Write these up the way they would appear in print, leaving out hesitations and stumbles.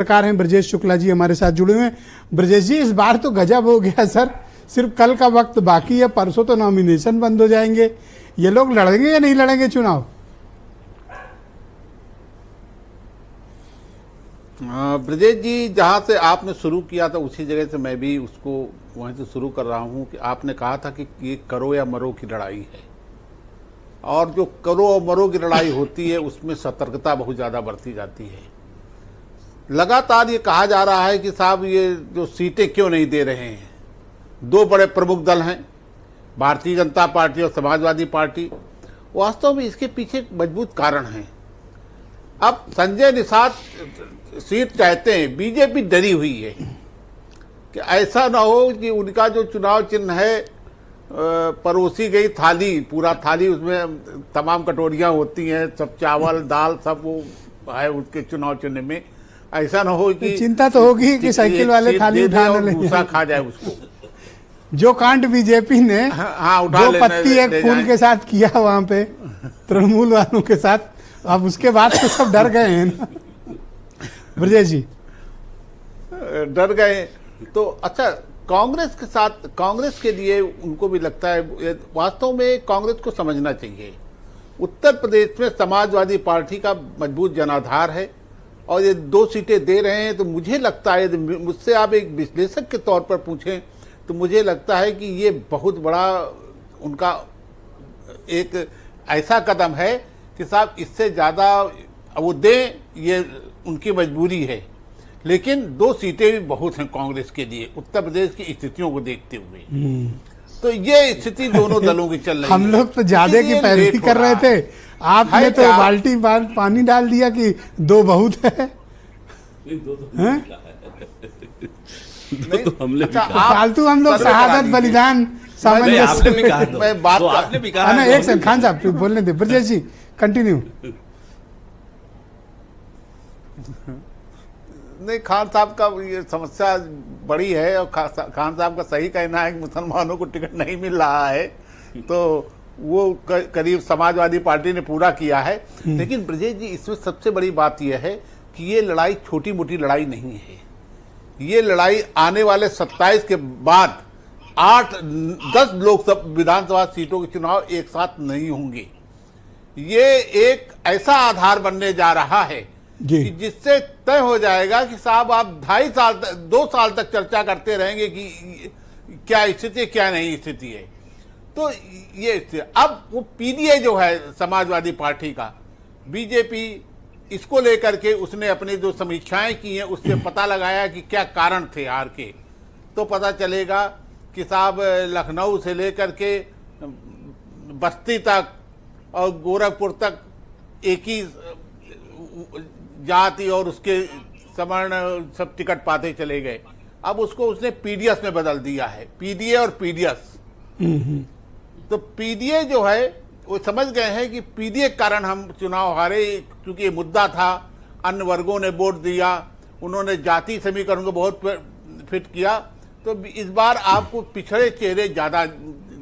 पत्रकार हैं ब्रजेश शुक्ला जी हमारे साथ जुड़े हुए हैं। ब्रजेश जी, इस बार तो गजब हो गया सर, सिर्फ कल का वक्त बाकी है, परसों तो नॉमिनेशन बंद हो जाएंगे। ये लोग लड़ेंगे या नहीं लड़ेंगे चुनाव? ब्रजेश जी, जहां से आपने शुरू किया था उसी जगह से मैं भी उसको वहीं से शुरू कर रहा हूं कि आपने कहा था कि ये करो या मरो की लड़ाई है, और जो करो और मरो की लड़ाई होती है उसमें सतर्कता बहुत ज़्यादा बरती जाती है। लगातार ये कहा जा रहा है कि साहब ये जो सीटें क्यों नहीं दे रहे हैं। दो बड़े प्रमुख दल हैं, भारतीय जनता पार्टी और समाजवादी पार्टी। वास्तव में इसके पीछे एक मजबूत कारण है। अब संजय निषाद सीट चाहते हैं, बीजेपी डरी हुई है कि ऐसा ना हो कि उनका जो चुनाव चिन्ह है परोसी गई थाली, पूरा थाली, उसमें तमाम कटोरियां होती हैं, सब चावल दाल सब वो है उसके चुनाव चिन्ह में। ऐसा ना हो कि चिंता तो होगी कि साइकिल वाले थाली उठा ले, भूसा खा जाए उसको। जो कांड बीजेपी ने उठा दो पत्ती एक फूल के साथ किया वहां पे तृणमूल वालों के साथ, अब उसके बाद तो सब डर गए हैं ना ब्रजेश जी। डर गए तो अच्छा, कांग्रेस के साथ, कांग्रेस के लिए उनको भी लगता है, वास्तव में कांग्रेस को समझना चाहिए उत्तर प्रदेश में समाजवादी पार्टी का मजबूत जनाधार है और ये 2 सीटें दे रहे हैं। तो मुझे लगता है, मुझसे आप एक विश्लेषक के तौर पर पूछें तो मुझे लगता है कि ये बहुत बड़ा उनका एक ऐसा कदम है कि साहब इससे ज़्यादा वो दें, ये उनकी मजबूरी है। लेकिन 2 सीटें भी बहुत हैं कांग्रेस के लिए उत्तर प्रदेश की स्थितियों को देखते हुए। तो ये स्थिति दोनों दलों की चल रही है। हम लोग तो ज्यादा की पैरवी कर रहे थे, आपने तो बाल्टी पानी डाल दिया कि 2 बहुत है। फालतू हम लोग शहादत बलिदान सामंजस्य ना। एक सेकंड खान साहब बोलने दे, ब्रजेश जी कंटिन्यू। नहीं, खान साहब का ये समस्या बड़ी है और खान साहब का सही कहना है कि मुसलमानों को टिकट नहीं मिल रहा है, तो वो करीब समाजवादी पार्टी ने पूरा किया है। लेकिन ब्रजेश जी, इसमें सबसे बड़ी बात यह है कि ये लड़ाई छोटी मोटी लड़ाई नहीं है। ये लड़ाई आने वाले 27 के बाद 8-10 लोकसभा विधानसभा सीटों के चुनाव एक साथ नहीं होंगे। ये एक ऐसा आधार बनने जा रहा है कि जिससे तय हो जाएगा कि साहब आप 2 साल तक चर्चा करते रहेंगे कि क्या स्थिति क्या नहीं स्थिति है। तो ये अब वो पीडीए जो है समाजवादी पार्टी का, बीजेपी इसको लेकर के उसने अपनी जो समीक्षाएं की हैं उससे पता लगाया कि क्या कारण थे हार के। तो पता चलेगा कि साहब लखनऊ से लेकर के बस्ती तक और गोरखपुर तक एक ही जाति और उसके सवर्ण सब टिकट पाते चले गए। अब उसको उसने पीडीएस में बदल दिया है, पीडीए और पीडीएस। तो पीडीए जो है वो समझ गए हैं कि पीडीए के कारण हम चुनाव हारे, क्योंकि ये मुद्दा था, अन्य वर्गों ने वोट दिया, उन्होंने जाति समीकरण को बहुत फिट किया। तो इस बार आपको पिछड़े चेहरे ज्यादा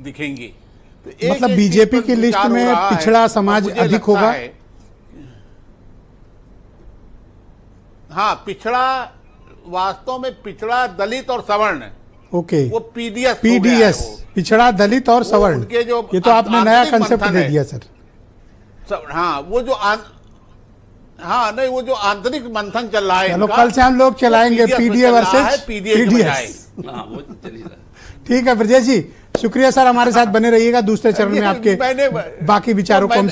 दिखेंगे। तो मतलब बीजेपी की लिस्ट में पिछड़ा समाज अधिक होगा। हाँ, पिछड़ा, वास्तव में पिछड़ा दलित और सवर्ण, ओके, वो पीडीएस पिछड़ा दलित और सवर्ण, ये तो आपने नया कंसेप्ट दे दिया सर। हाँ, वो जो हाँ नहीं, वो जो आंतरिक मंथन चल रहा है, चलो कल से हम लोग चलाएंगे पीडीए वर्सेस पीडीएस। ठीक है ब्रजेश जी, शुक्रिया सर, हमारे साथ बने रहिएगा। दूसरे चरण में आपके बाकी विचारों को हम